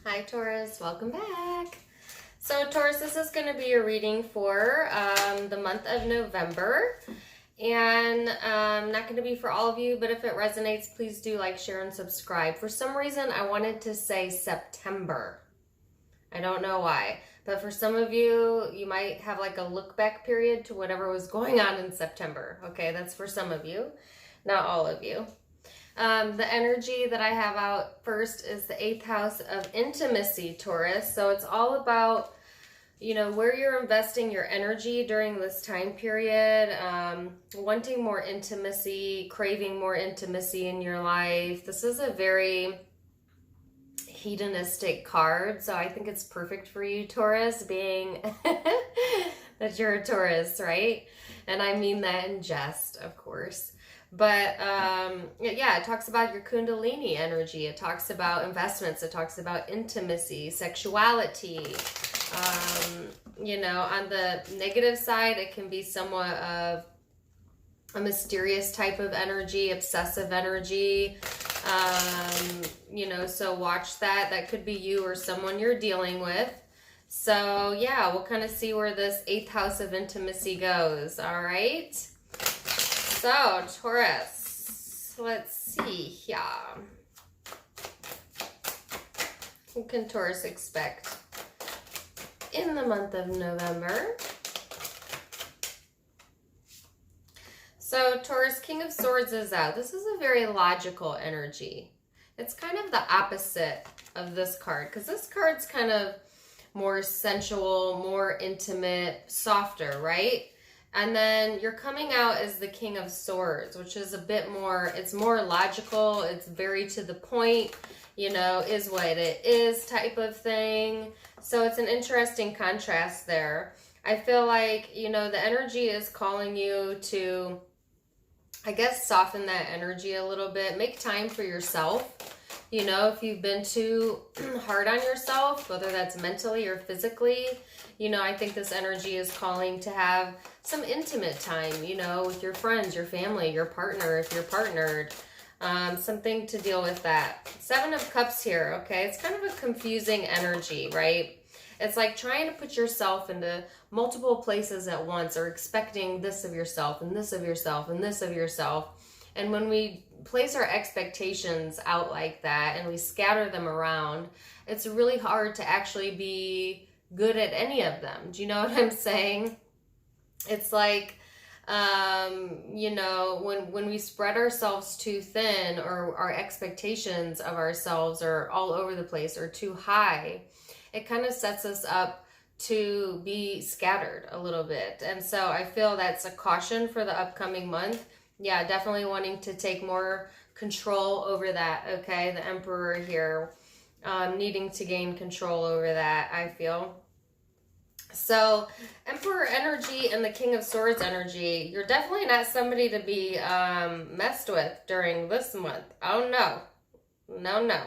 Hi Taurus, welcome back. So Taurus, this is going to be a reading for the month of November. And not going to be for all of you, but if it resonates, please do like, share, and subscribe. For some reason, I wanted to say September. I don't know why. But for some of you, you might have like a look back period to whatever was going on in September. Okay, that's for some of you, not all of you. The energy that I have out first is the 8th house of intimacy, Taurus. So it's all about, you know, where you're investing your energy during this time period, wanting more intimacy, craving more intimacy in your life. This is a very hedonistic card, so I think it's perfect for you, Taurus, being that you're a Taurus, right? And I mean that in jest, of course. But yeah, it talks about your Kundalini energy. It talks about investments. It talks about intimacy, sexuality. You know, on the negative side, it can be somewhat of a mysterious type of energy, obsessive energy. You know, so watch that. That could be you or someone you're dealing with. So yeah, we'll kind of see where this 8th house of intimacy goes. All right. So, Taurus, let's see here. What can Taurus expect in the month of November? So, Taurus, King of Swords is out. This is a very logical energy. It's kind of the opposite of this card, because this card's kind of more sensual, more intimate, softer, right? And then you're coming out as the King of Swords, which is a bit more, it's more logical. It's very to the point, you know, is what it is type of thing. So it's an interesting contrast there. I feel like, you know, the energy is calling you to, I guess, soften that energy a little bit. Make time for yourself. You know, if you've been too hard on yourself, whether that's mentally or physically, you know, I think this energy is calling to have some intimate time, you know, with your friends, your family, your partner, if you're partnered, something to deal with that. 7 of Cups here, okay? It's kind of a confusing energy, right? It's like trying to put yourself into multiple places at once, or expecting this of yourself and this of yourself and this of yourself. And when we place our expectations out like that and we scatter them around, it's really hard to actually be good at any of them. Do you know what I'm saying? It's like, you know, when we spread ourselves too thin, or our expectations of ourselves are all over the place or too high, it kind of sets us up to be scattered a little bit. And so I feel that's a caution for the upcoming month. Yeah, definitely wanting to take more control over that, okay? The Emperor here, needing to gain control over that, I feel. So, Emperor energy and the King of Swords energy, you're definitely not somebody to be messed with during this month. Oh, no. No, no.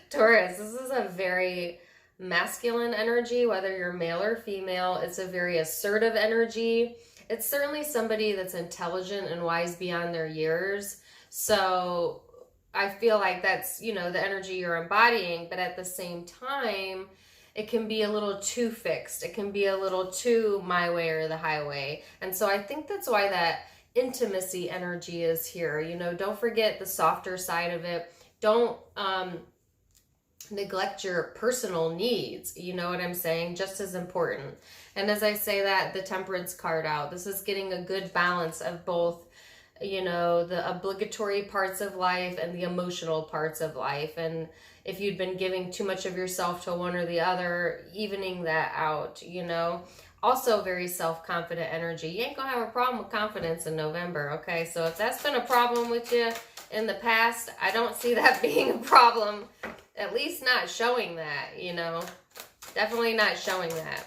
Taurus, this is a very masculine energy, whether you're male or female. It's a very assertive energy. It's certainly somebody that's intelligent and wise beyond their years. So I feel like that's, you know, the energy you're embodying, but at the same time, it can be a little too fixed. It can be a little too my way or the highway. And so I think that's why that intimacy energy is here. You know, don't forget the softer side of it. Don't neglect your personal needs. You know what I'm saying? Just as important. And as I say that, the Temperance card out, this is getting a good balance of both, you know, the obligatory parts of life and the emotional parts of life. And if you'd been giving too much of yourself to one or the other, evening that out, you know. Also very self-confident energy. You ain't gonna have a problem with confidence in November, okay? So if that's been a problem with you in the past, I don't see that being a problem. At least not showing that, you know. Definitely not showing that.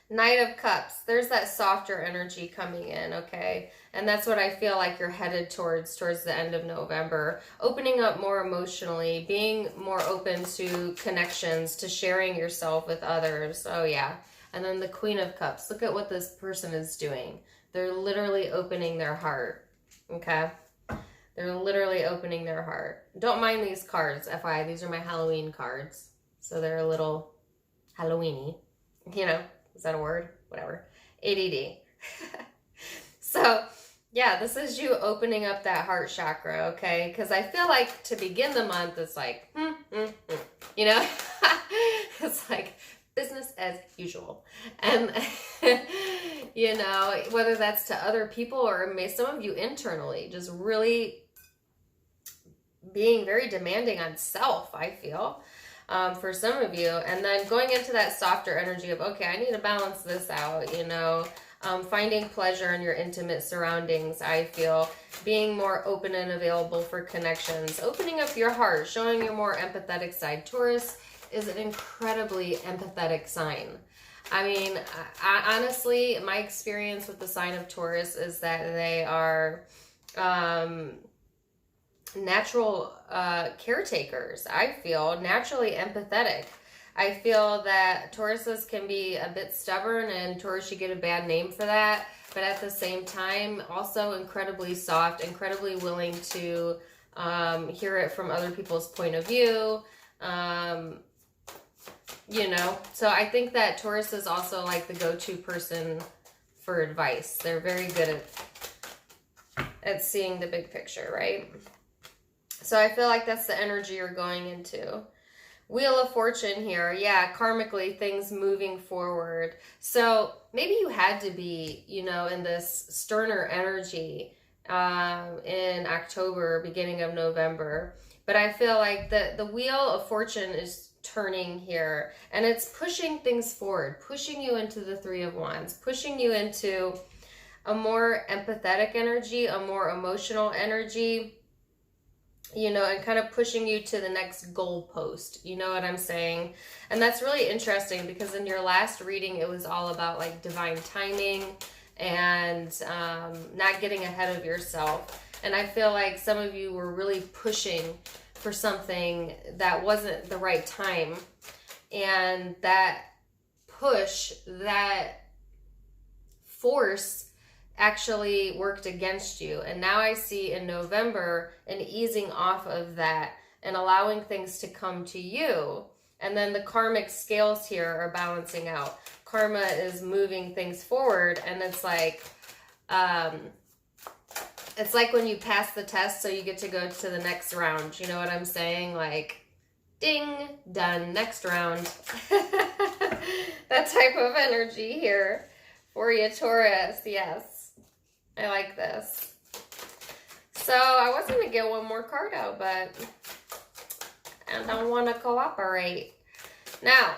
Knight of Cups. There's that softer energy coming in, okay? And that's what I feel like you're headed towards the end of November. Opening up more emotionally, being more open to connections, to sharing yourself with others. Oh, yeah. And then the Queen of Cups. Look at what this person is doing. They're literally opening their heart, okay? They're literally opening their heart. Don't mind these cards, FYI. These are my Halloween cards. So they're a little Halloweeny. You know, is that a word? Whatever. ADD. So, yeah, this is you opening up that heart chakra, okay? Because I feel like to begin the month, it's like, you know? It's like business as usual. And, you know, whether that's to other people or some of you internally, just really being very demanding on self, I feel, for some of you. And then going into that softer energy of, okay, I need to balance this out, you know, finding pleasure in your intimate surroundings, I feel, being more open and available for connections, opening up your heart, showing your more empathetic side. Taurus is an incredibly empathetic sign. I mean, honestly, my experience with the sign of Taurus is that they are natural caretakers, I feel, naturally empathetic. I feel that Tauruses can be a bit stubborn, and Taurus, you get a bad name for that, but at the same time, also incredibly soft, incredibly willing to hear it from other people's point of view, you know. So I think that Taurus is also like the go-to person for advice. They're very good at seeing the big picture, right? So I feel like that's the energy you're going into. Wheel of Fortune here. Yeah, karmically, things moving forward. So maybe you had to be, you know, in this sterner energy in October, beginning of November. But I feel like the Wheel of Fortune is turning here. And it's pushing things forward, pushing you into the Three of Wands, pushing you into a more empathetic energy, a more emotional energy, you know, and kind of pushing you to the next goalpost. You know what I'm saying? And that's really interesting because in your last reading, it was all about like divine timing and not getting ahead of yourself. And I feel like some of you were really pushing for something that wasn't the right time. And that push, that force actually worked against you. And now I see in November an easing off of that and allowing things to come to you. And then the karmic scales here are balancing out. Karma is moving things forward, and it's like when you pass the test, so you get to go to the next round. You know what I'm saying? Like, ding, done, next round. That type of energy here for you, Taurus. Yes. I like this. So I was going to get one more card out, but I don't want to cooperate. Now,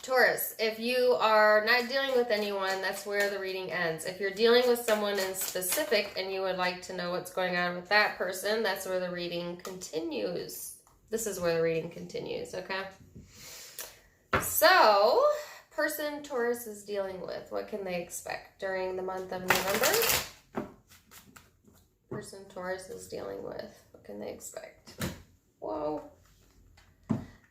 Taurus, if you are not dealing with anyone, that's where the reading ends. If you're dealing with someone in specific and you would like to know what's going on with that person, that's where the reading continues. This is where the reading continues, okay? So, person Taurus is dealing with, what can they expect during the month of November? Person Taurus is dealing with, what can they expect? Whoa.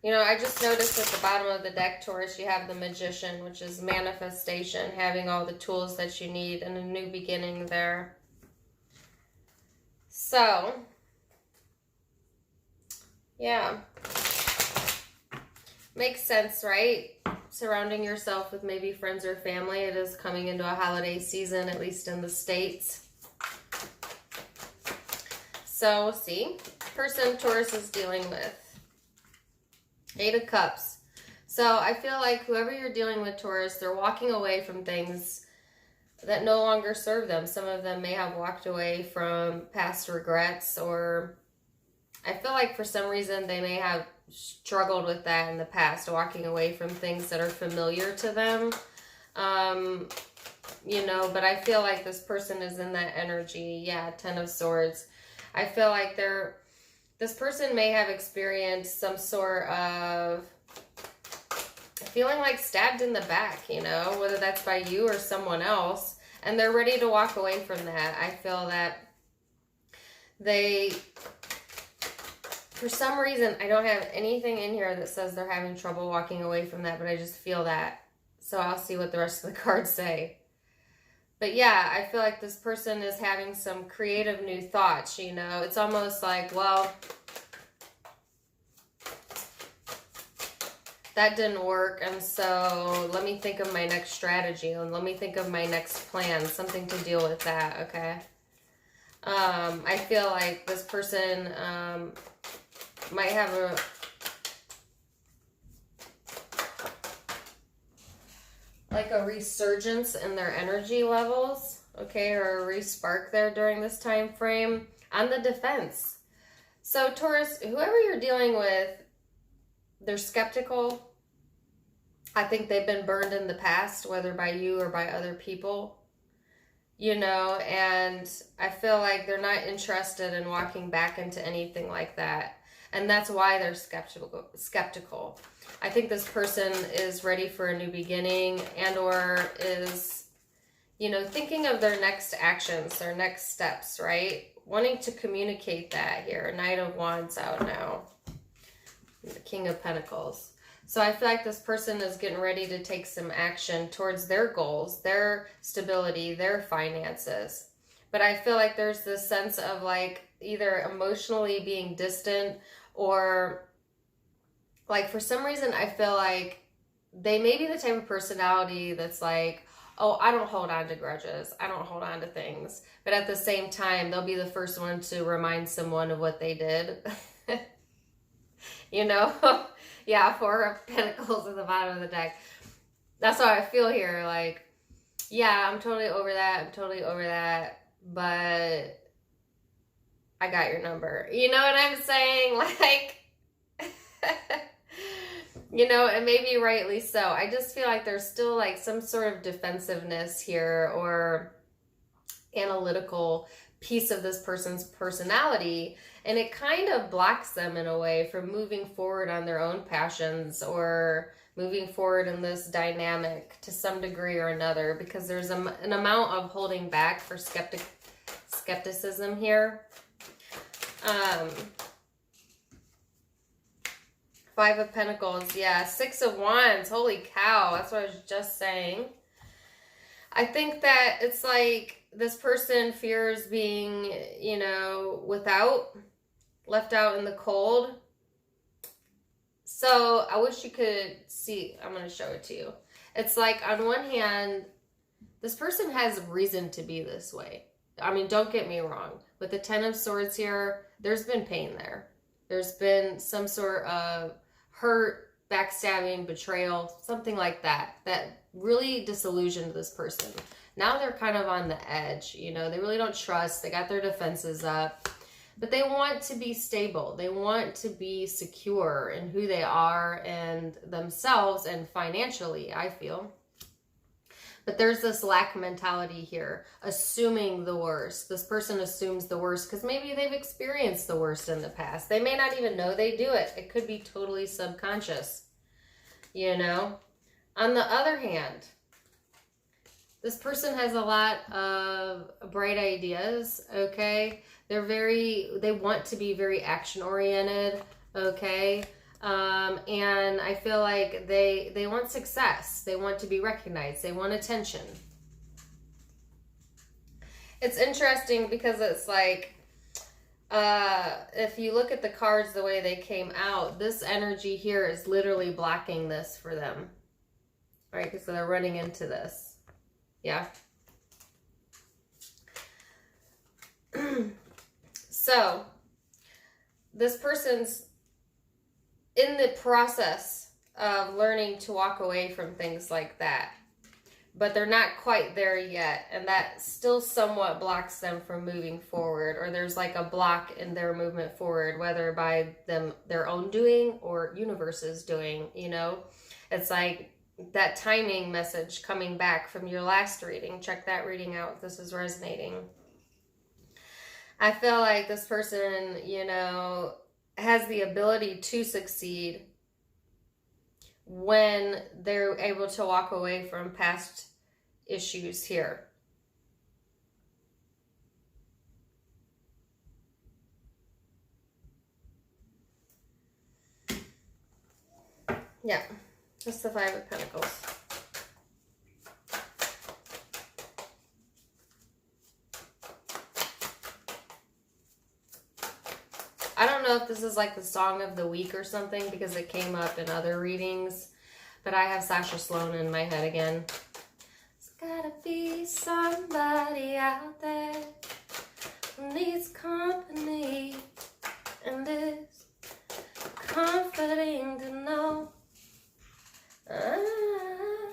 You know, I just noticed at the bottom of the deck, Taurus, you have the Magician, which is manifestation, having all the tools that you need and a new beginning there. So, yeah. Makes sense, right? Surrounding yourself with maybe friends or family. It is coming into a holiday season, at least in the States. So, we'll see. Person Taurus is dealing with. 8 of Cups. So, I feel like whoever you're dealing with, Taurus, they're walking away from things that no longer serve them. Some of them may have walked away from past regrets, or I feel like for some reason they may have struggled with that in the past, walking away from things that are familiar to them, you know, but I feel like this person is in that energy. Yeah, 10 of Swords. I feel like this person may have experienced some sort of feeling like stabbed in the back, you know, whether that's by you or someone else, and they're ready to walk away from that. I feel that they, for some reason, I don't have anything in here that says they're having trouble walking away from that, but I just feel that. So I'll see what the rest of the cards say. But yeah, I feel like this person is having some creative new thoughts, you know. It's almost like, well, that didn't work, and so let me think of my next strategy, and let me think of my next plan, something to deal with that, okay? I feel like this person might have a resurgence in their energy levels, okay, or a re-spark there during this time frame on the defense. So Taurus, whoever you're dealing with, they're skeptical. I think they've been burned in the past, whether by you or by other people, you know, and I feel like they're not interested in walking back into anything like that. And that's why they're skeptical. I think this person is ready for a new beginning, and or is, you know, thinking of their next actions, their next steps, right? Wanting to communicate that here. Knight of Wands out now. The King of Pentacles. So I feel like this person is getting ready to take some action towards their goals, their stability, their finances. But I feel like there's this sense of like either emotionally being distant, or like for some reason I feel like they may be the type of personality that's like, oh, I don't hold on to grudges. I don't hold on to things. But at the same time, they'll be the first one to remind someone of what they did. You know? Yeah, Four of Pentacles at the bottom of the deck. That's how I feel here. Like, yeah, I'm totally over that. I'm totally over that. But I got your number. You know what I'm saying? Like, you know, and maybe rightly so. I just feel like there's still like some sort of defensiveness here, or analytical piece of this person's personality, and it kind of blocks them in a way from moving forward on their own passions, or moving forward in this dynamic to some degree or another, because there's an amount of holding back for skepticism here. Five of Pentacles, yeah. Six of Wands, holy cow, that's what I was just saying. I think that it's like this person fears being, you know, left out in the cold. So I wish you could see, I'm going to show it to you. It's like on one hand, this person has reason to be this way. I mean, don't get me wrong. With the Ten of Swords here, there's been pain there. There's been some sort of hurt, backstabbing, betrayal, something like that, that really disillusioned this person. Now they're kind of on the edge, you know, they really don't trust, they got their defenses up, but they want to be stable. They want to be secure in who they are and themselves, and financially, I feel. But there's this lack mentality here, assuming the worst. This person assumes the worst because maybe they've experienced the worst in the past. They may not even know they do it. It could be totally subconscious, you know? On the other hand, this person has a lot of bright ideas, okay? They want to be very action-oriented, okay? And I feel like they want success. They want to be recognized. They want attention. It's interesting because it's like, if you look at the cards the way they came out, this energy here is literally blocking this for them, right? Because they're running into this. Yeah. So this person's in the process of learning to walk away from things like that, but they're not quite there yet, and that still somewhat blocks them from moving forward, or there's like a block in their movement forward, whether by their own doing or universe's doing, you know. It's like that timing message coming back from your last reading. Check that reading out if this is resonating. I feel like this person, you know, has the ability to succeed when they're able to walk away from past issues here. Yeah, that's the Five of Pentacles. know if this is like the song of the week or something because it came up in other readings, but I have Sasha Sloan in my head again. There's gotta be somebody out there who needs company, and it's comforting to know I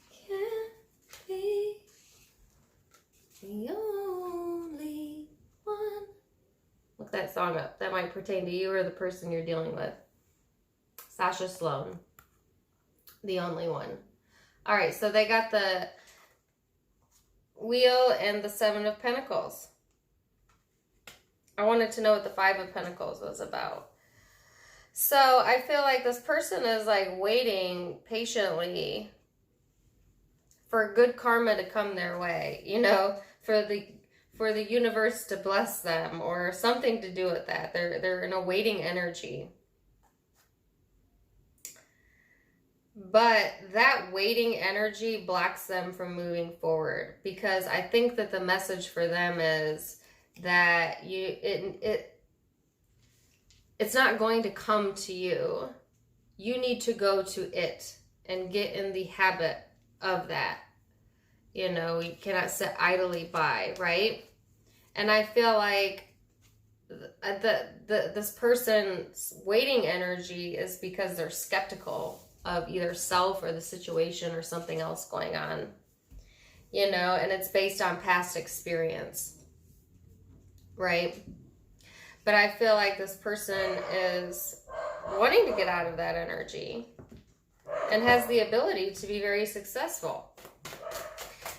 can't be the only one. Look that song up. That might pertain to you or the person you're dealing with. Sasha Sloan, the only one. All right, so they got the Wheel and the Seven of Pentacles. I wanted to know what the Five of Pentacles was about. So I feel like this person is like waiting patiently for good karma to come their way, you know, for the universe to bless them or something to do with that. They're in a waiting energy. But that waiting energy blocks them from moving forward, because I think that the message for them is that it's not going to come to you. You need to go to it and get in the habit of that. You know, you cannot sit idly by, right? And I feel like this person's waiting energy is because they're skeptical of either self or the situation or something else going on. You know, and it's based on past experience, right? But I feel like this person is wanting to get out of that energy and has the ability to be very successful.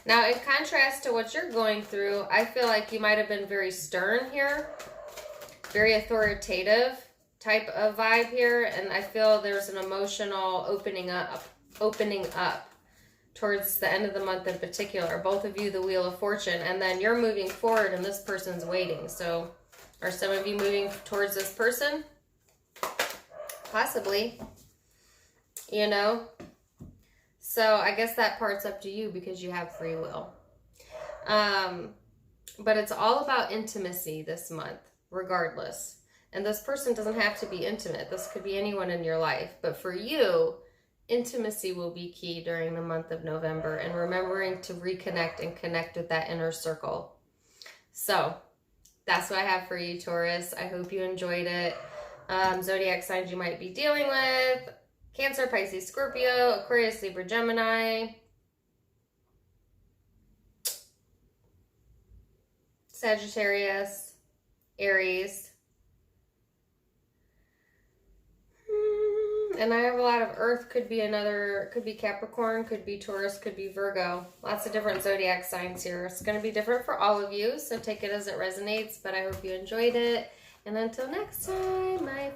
Now, in contrast to what you're going through, I feel like you might have been very stern here, very authoritative type of vibe here, and I feel there's an emotional opening up towards the end of the month in particular. Both of you, the Wheel of Fortune, and then you're moving forward and this person's waiting. So are some of you moving towards this person? Possibly. You know? So I guess that part's up to you because you have free will. But it's all about intimacy this month, regardless. And this person doesn't have to be intimate. This could be anyone in your life. But for you, intimacy will be key during the month of November, and remembering to reconnect and connect with that inner circle. So that's what I have for you, Taurus. I hope you enjoyed it. Zodiac signs you might be dealing with: Cancer, Pisces, Scorpio, Aquarius, Libra, Gemini, Sagittarius, Aries. And I have a lot of Earth. Could be Capricorn, could be Taurus, could be Virgo. Lots of different zodiac signs here. It's going to be different for all of you, so take it as it resonates. But I hope you enjoyed it. And until next time, my